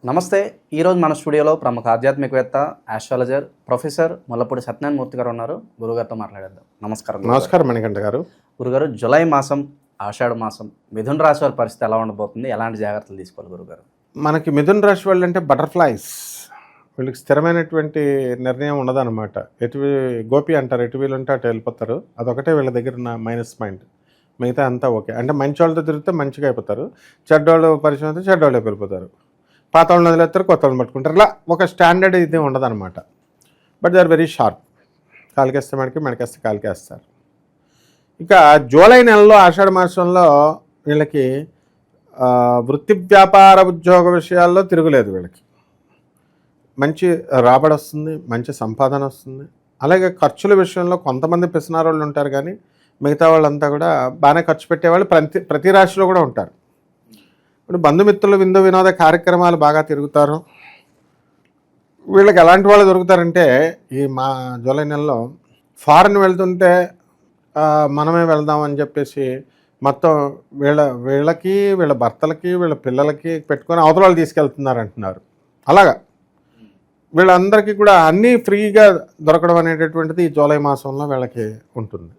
నమస్తే. ఈరోజు మన స్టూడియోలో ప్రముఖ ఆధ్యాత్మికవేత్త, ఆస్ట్రాలజర్ ప్రొఫెసర్ ముల్లపూడి సత్యనారాయణ మూర్తి గారు ఉన్నారు. గురుగారితో మాట్లాడేద్దాం. నమస్కారం. నమస్కారం మణికంఠ గారు. గురుగారు, జూలై మాసం, ఆషాఢ మాసం, మిథున రాశి వారి పరిస్థితి ఎలా ఉండబోతుంది? ఎలాంటి జాగ్రత్తలు తీసుకోవాలి గురుగారు? మనకి మిథున రాశి వాళ్ళు అంటే బటర్ఫ్లైస్, వీళ్ళకి స్థిరమైనటువంటి నిర్ణయం ఉండదన్నమాట. గోపి అంటారు, ఎటు వీళ్ళు ఉంటే అటు వెళ్ళిపోతారు. అదొకటే వీళ్ళ దగ్గర ఉన్న మైనస్ పాయింట్. మిగతా అంతా ఓకే. అంటే మంచి వాళ్ళతో తిరిగితే మంచిగా అయిపోతారు, చెడ్డోళ్ళు పరిచయం అయితే చెడ్డోళ్ళకి వెళ్ళిపోతారు. పాత వాళ్ళని వదిలేస్తారు, కొత్త వాళ్ళని పట్టుకుంటారు. ఇలా ఒక స్టాండర్డ్ ఇది ఉండదన్నమాట. But they are very sharp. కాలికేస్తే మనకేస్తే కాలికేస్తారు. ఇక జూలై నెలలో ఆషాఢ మాసంలో వీళ్ళకి వృత్తి వ్యాపార ఉద్యోగ విషయాల్లో తిరుగులేదు. వీళ్ళకి మంచి రాబడి వస్తుంది, మంచి సంపాదన వస్తుంది. అలాగే ఖర్చుల విషయంలో కొంతమంది పిసినారు వాళ్ళు ఉంటారు, కానీ మిగతా వాళ్ళంతా కూడా బాగానే ఖర్చు పెట్టేవాళ్ళు ప్రతి రాశిలో కూడా ఉంటారు. ఇప్పుడు బంధుమిత్రులు విందు వినోద కార్యక్రమాలు బాగా తిరుగుతారు. వీళ్ళకి ఎలాంటి వాళ్ళు దొరుకుతారంటే, ఈ మా జూలై నెలలో ఫారెన్ వెళ్తుంటే మనమే వెళ్దామని చెప్పేసి మొత్తం వీళ్ళకి వీళ్ళ భర్తలకి వీళ్ళ పిల్లలకి పెట్టుకొని అవతల వాళ్ళు తీసుకెళ్తున్నారు అంటున్నారు. అలాగా వీళ్ళందరికీ కూడా అన్నీ ఫ్రీగా దొరకడం అనేటటువంటిది ఈ జూలై మాసంలో వీళ్ళకి ఉంటుంది.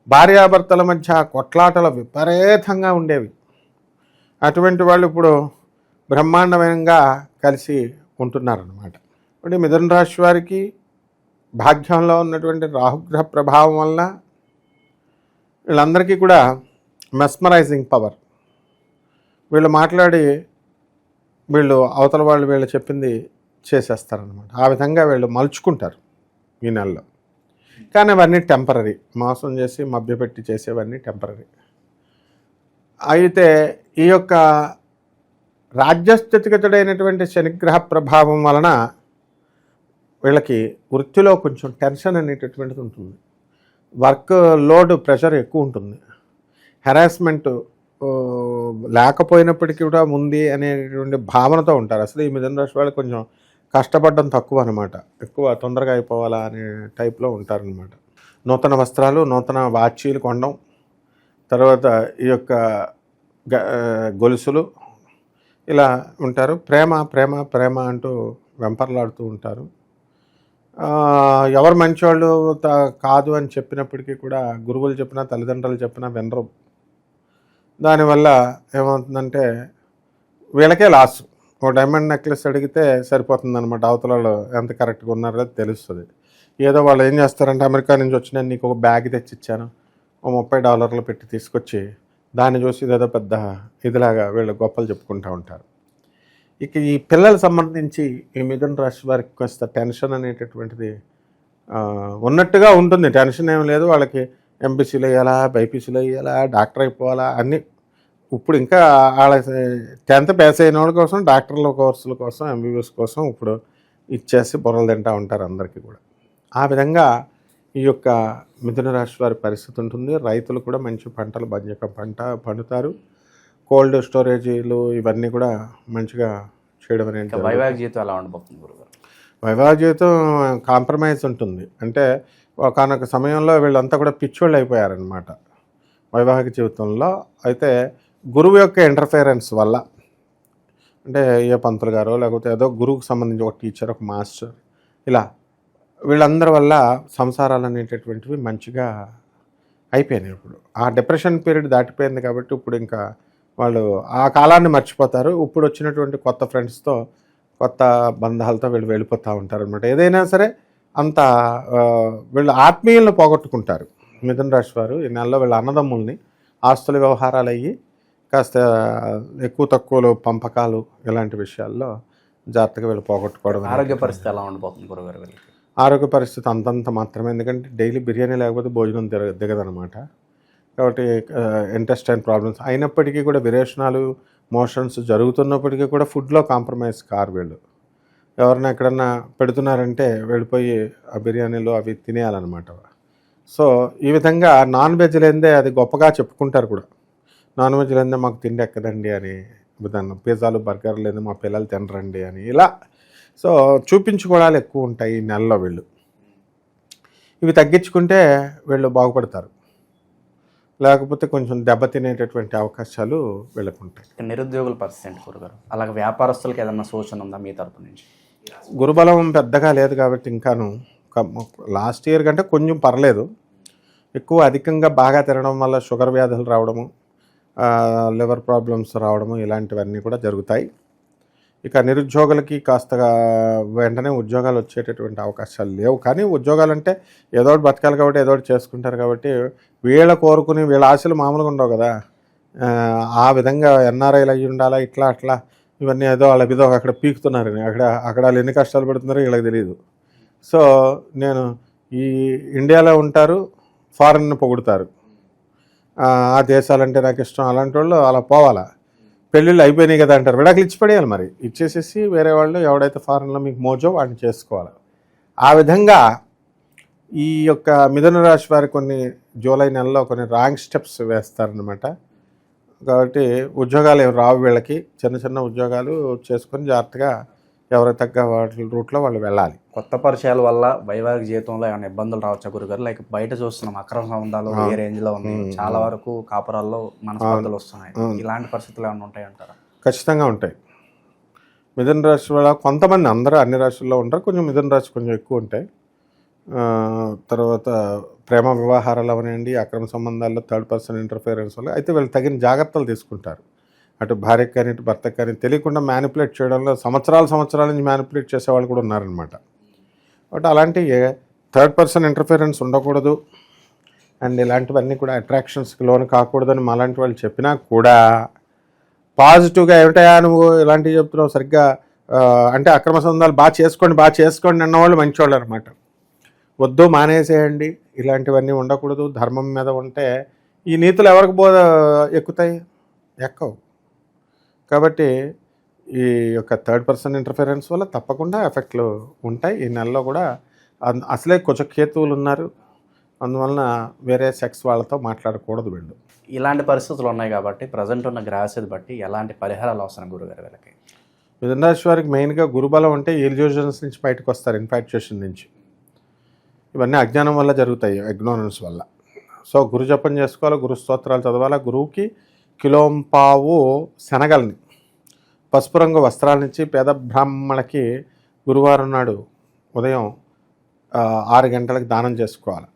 భార్యాభర్తల మధ్య కొట్లాటలు విపరీతంగా ఉండేవి. అటువంటి వాళ్ళు ఇప్పుడు బ్రహ్మాండమయంగా కలిసి ఉంటున్నారన్నమాట. ఇప్పుడు మిథున రాశి వారికి భాగ్యంలో ఉన్నటువంటి రాహుగ్రహ ప్రభావం వల్ల వీళ్ళందరికీ కూడా మెస్మరైజింగ్ పవర్. వీళ్ళు మాట్లాడి అవతల వాళ్ళు వీళ్ళు చెప్పింది చేసేస్తారనమాట. ఆ విధంగా వీళ్ళు మలుచుకుంటారు ఈ నెలలో. కానీ అవన్నీ టెంపరీ. మోసం చేసి మభ్యపెట్టి చేసేవన్నీ టెంపరీ. అయితే ఈ యొక్క రాజ్యస్థితిగతుడైనటువంటి శనిగ్రహ ప్రభావం వలన వీళ్ళకి వృత్తిలో కొంచెం టెన్షన్ అనేటటువంటిది ఉంటుంది. వర్క్ లోడ్ ప్రెషర్ ఎక్కువ ఉంటుంది. హెరాస్మెంట్ లేకపోయినప్పటికీ కూడా ఉంది అనేటువంటి భావనతో ఉంటారు. అసలు ఈ మిథున రాశి వాళ్ళు కొంచెం కష్టపడడం తక్కువ అనమాట. ఎక్కువ తొందరగా అయిపోవాలా అనే టైప్లో ఉంటారనమాట. నూతన వస్త్రాలు, నూతన వాచీలు కొనడం, తర్వాత ఈ యొక్క గొలుసులు, ఇలా ఉంటారు. ప్రేమ ప్రేమ ప్రేమ అంటూ వెంపర్లాడుతూ ఉంటారు. ఎవరు మంచివాళ్ళు కాదు అని చెప్పినప్పటికీ కూడా గురువులు చెప్పినా తల్లిదండ్రులు చెప్పినా వినరు. దానివల్ల ఏమవుతుందంటే వీళ్ళకే లాస్. ఒక డైమండ్ నెక్లెస్ అడిగితే సరిపోతుంది అనమాట. అవతలలో ఎంత కరెక్ట్గా ఉన్నారో తెలుస్తుంది. ఏదో వాళ్ళు ఏం చేస్తారంటే, అమెరికా నుంచి వచ్చిన నీకు ఒక బ్యాగ్ తెచ్చిచ్చాను, ఓ $30 పెట్టి తీసుకొచ్చి దాన్ని చూసి ఇదేదో పెద్ద ఇదిలాగా వీళ్ళు గొప్పలు చెప్పుకుంటూ ఉంటారు. ఇక ఈ పిల్లలకు సంబంధించి ఈ మిథున రాశి వారికి కొంత టెన్షన్ అనేటటువంటిది ఉన్నట్టుగా ఉంటుంది. టెన్షన్ ఏం లేదు. వాళ్ళకి ఎంపీసీలు వేయాలా, బైపీసీలు వేయాలా, డాక్టర్ అయిపోవాలా అన్నీ. ఇప్పుడు ఇంకా వాళ్ళ 10th పాస్ అయిన వాళ్ళ కోసం డాక్టర్ల కోర్సుల కోసం, ఎంబీబీఎస్ కోసం ఇప్పుడు ఇచ్చేసి బుర్రలు తింటూ ఉంటారు అందరికీ కూడా. ఆ విధంగా ఈ యొక్క మిథున రాశి వారి పరిస్థితి ఉంటుంది. రైతులు కూడా మంచి పంటలు పంట పండుతారు. కోల్డ్ స్టోరేజీలు ఇవన్నీ కూడా మంచిగా చేయడం అనేది. వైవాహిక జీవితం ఎలా ఉండబోతుంది గురుగారు? వైవాహిక జీవితం కాంప్రమైజ్ ఉంటుంది. అంటే ఒకనొక సమయంలో వీళ్ళంతా కూడా పిచ్చోళ్ళు అయిపోయారనమాట వైవాహిక జీవితంలో. అయితే గురువు యొక్క ఇంటర్ఫిరెన్స్ వల్ల, అంటే ఏ పంతులు గారో లేకపోతే ఏదో గురువుకు సంబంధించి ఒక టీచర్, ఒక మాస్టర్, ఇలా వీళ్ళందరి వల్ల సంసారాలు అనేటటువంటివి మంచిగా అయిపోయినాయి. ఇప్పుడు ఆ డిప్రెషన్ పీరియడ్ దాటిపోయింది కాబట్టి ఇప్పుడు ఇంకా వాళ్ళు ఆ కాలాన్ని మర్చిపోతారు. ఇప్పుడు వచ్చినటువంటి కొత్త ఫ్రెండ్స్తో, కొత్త బంధాలతో వీళ్ళు వెళ్ళిపోతూ ఉంటారు అనమాట. ఏదైనా సరే అంత వీళ్ళు ఆత్మీయులను పోగొట్టుకుంటారు మిథున రాశి వారు. ఈ నెలలో వీళ్ళ అన్నదమ్ముల్ని, ఆస్తుల వ్యవహారాలు అయ్యి కాస్త ఎక్కువ తక్కువలు పంపకాలు ఇలాంటి విషయాల్లో జాగ్రత్తగా వీళ్ళు పోగొట్టుకోవడం. ఆరోగ్య పరిస్థితి ఎలా ఉండబోతుంది గురుగారు వీళ్ళకి? ఆరోగ్య పరిస్థితి అంతంత మాత్రమే. ఎందుకంటే డైలీ బిర్యానీ లేకపోతే భోజనం దిగదనమాట. కాబట్టి ఇంటెస్టైన్ ప్రాబ్లమ్స్ అయినప్పటికీ కూడా, విరేచనాలు, మోషన్స్ జరుగుతున్నప్పటికీ కూడా ఫుడ్లో కాంప్రమైజ్ కారు వీళ్ళు. ఎవరైనా ఎక్కడన్నా పెడుతున్నారంటే వెళ్ళిపోయి ఆ బిర్యానీలు అవి తినేయాలన్నమాట. సో ఈ విధంగా నాన్ వెజ్ లేదే అది గొప్పగా చెప్పుకుంటారు కూడా. నాన్ వెజ్ లేదే మాకు తిండి ఎక్కదండి అని విధానం. పిజ్జాలు, బర్గర్లు లేదా మా పిల్లలు తినరండి అని ఇలా. సో చూపించుకోవడాలు ఎక్కువ ఉంటాయి ఈ నెలలో. వీళ్ళు ఇవి తగ్గించుకుంటే వీళ్ళు బాగుపడతారు. లేకపోతే కొంచెం దెబ్బతినేటటువంటి అవకాశాలు వీళ్ళకు ఉంటాయి. నిరుద్యోగుల పరిస్థితి ఏంటి గురుగారు? అలాగే వ్యాపారస్తులకి ఏదన్నా సూచన ఉందా మీ తరపు నుంచి? గురుబలం పెద్దగా లేదు కాబట్టి ఇంకాను లాస్ట్ ఇయర్ కంటే కొంచెం పర్లేదు. ఎక్కువ అధికంగా బాగా తినడం వల్ల షుగర్ వ్యాధులు రావడము, లివర్ ప్రాబ్లమ్స్ రావడము ఇలాంటివన్నీ కూడా జరుగుతాయి. ఇక నిరుద్యోగులకి కాస్తగా వెంటనే ఉద్యోగాలు వచ్చేటటువంటి అవకాశాలు లేవు. కానీ ఉద్యోగాలు అంటే ఏదో ఒకటి బతకాలి కాబట్టి ఏదో ఒకటి చేసుకుంటారు కాబట్టి వీళ్ళ కోరుకుని వీళ్ళ ఆశలు మామూలుగా ఉండవు కదా. ఆ విధంగా ఎన్ఆర్ఐలు అయ్యి ఉండాలా ఇట్లా అట్లా ఇవన్నీ ఏదో వాళ్ళ ఏదో అక్కడ పీకుతున్నారు. అక్కడ వాళ్ళు ఎన్ని కష్టాలు పడుతున్నారో వీళ్ళకి తెలియదు. సో నేను ఈ ఇండియాలో ఉంటారు, ఫారెన్ పొగుడుతారు, ఆ దేశాలంటే నాకు ఇష్టం, అలాంటి వాళ్ళు అలా పోవాలా. పెళ్ళిళ్ళు అయిపోయినాయి కదా అంటారు, విడాకులు ఇచ్చి పడేయాలి. మరి ఇచ్చేసేసి వేరే వాళ్ళు ఎవడైతే ఫారెన్లో మీకు మోజో వాడిని చేసుకోవాలి. ఆ విధంగా ఈ యొక్క మిథున రాశి వారి కొన్ని జూలై నెలలో కొన్ని రాంగ్ స్టెప్స్ వేస్తారనమాట. కాబట్టి ఉద్యోగాలు ఏమి రావు వీళ్ళకి. చిన్న చిన్న ఉద్యోగాలు చేసుకొని జాగ్రత్తగా ఎవరికి తగ్గ వాటి రూట్లో వాళ్ళు వెళ్ళాలి. కొత్త పరిచయాల వల్ల వైవాహిక జీవితంలో ఏమైనా ఇబ్బందులు రావచ్చా గురుగారు? లైక్ బయట చూస్తున్నాం అక్రమ సంబంధాలు ఏ రేంజ్లో ఉన్నాయి, చాలా వరకు కాపురాల్లో మనస్పర్ధలు వస్తున్నాయి. ఇలాంటి పరిస్థితులు ఏమైనా ఉంటాయి అంటారా? ఖచ్చితంగా ఉంటాయి. మిథున రాశి వాళ్ళ కొంతమంది, అందరూ అన్ని రాశుల్లో ఉంటారు, కొంచెం మిథున రాశి కొంచెం ఎక్కువ ఉంటాయి. తర్వాత ప్రేమ వ్యవహారాలు అవనండి, అక్రమ సంబంధాల్లో థర్డ్ పర్సన్ ఇంటర్ఫియరెన్స్ వల్ల అయితే వీళ్ళు తగిన జాగ్రత్తలు తీసుకుంటారు. అటు భార్యకు కానీ ఇటు భర్తకు కానీ తెలియకుండా మ్యానిపులేట్ చేయడంలో సంవత్సరాల నుంచి మ్యానిపులేట్ చేసేవాళ్ళు కూడా ఉన్నారనమాట. కాబట్టి అలాంటి థర్డ్ పర్సన్ ఇంటర్ఫియరెన్స్ ఉండకూడదు అండ్ ఇలాంటివన్నీ కూడా అట్రాక్షన్స్కి లోను కాకూడదని మాలాంటి వాళ్ళు చెప్పినా కూడా పాజిటివ్గా ఏమిటాయా నువ్వు ఇలాంటివి చెప్తున్నావు సరిగ్గా అంటే అక్రమ సంబంధాలు బాగా చేసుకోండి అన్నవాళ్ళు మంచివాళ్ళు అనమాట. వద్దు మానేసేయండి, ఇలాంటివన్నీ ఉండకూడదు, ధర్మం మీద ఉంటే ఈ నీతులు ఎవరికి ఎక్కుతాయి? ఎక్కవు. కాబట్టి ఈ యొక్క థర్డ్ పర్సన్ ఇంటర్ఫిరెన్స్ వల్ల తప్పకుండా ఎఫెక్ట్లు ఉంటాయి. ఈ నెలలో కూడా అసలే కొంచెం కేతువులు ఉన్నారు, అందువలన వేరే సెక్స్ వాళ్ళతో మాట్లాడకూడదు వీళ్ళు. ఇలాంటి పరిస్థితులు ఉన్నాయి కాబట్టి ప్రజెంట్ ఉన్న గ్రహస్థితి బట్టి ఎలాంటి పరిహారాలు అవసరం గురుగారు వీళ్ళకి? మిథున రాశి వారికి మెయిన్గా గురుబలం ఉంటే ఇల్యూజన్స్ నుంచి బయటకు వస్తారు, ఇన్ఫాక్చుయేషన్ నుంచి. ఇవన్నీ అజ్ఞానం వల్ల జరుగుతాయి, ఇగ్నోరెన్స్ వల్ల. సో గురు జపం చేసుకోవాలి, గురు స్తోత్రాలు చదవాలి. గురువుకి కిలోంపావు శనగల్ని పసుపు రంగు వస్త్రాల నుంచి పేద బ్రాహ్మణులకి గురువారం నాడు ఉదయం 6 గంటలకు దానం చేసుకోవాలి.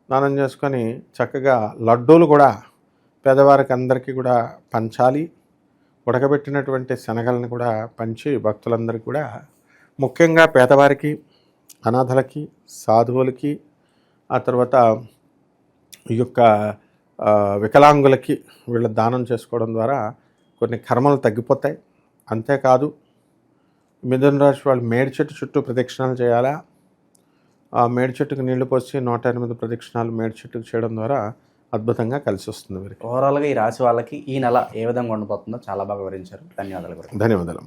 దానం చేసుకొని చక్కగా లడ్డూలు కూడా పేదవారికి అందరికీ కూడా పంచాలి. ఉడకబెట్టినటువంటి శనగల్ని కూడా పంచి భక్తులందరికీ కూడా, ముఖ్యంగా పేదవారికి, అనాథలకి, సాధువులకి, ఆ తర్వాత ఈ యొక్క వికలాంగులకి వీళ్ళ దానం చేసుకోవడం ద్వారా కొన్ని కర్మలు తగ్గిపోతాయి. అంతేకాదు మిథున రాశి వాళ్ళు మేడి చెట్టు చుట్టూ ప్రదక్షిణాలు చేయాలా. ఆ మేడి చెట్టుకు నీళ్లు పోసి 108 ప్రదక్షిణాలు మేడి చెట్టుకు చేయడం ద్వారా అద్భుతంగా కలిసి వస్తుంది వీరికి. ఓవరాల్గా ఈ రాశి వాళ్ళకి ఈ నెల ఏ విధంగా ఉండబోతుందో చాలా బాగా వివరించారు. ధన్యవాదాలు. ధన్యవాదాలు.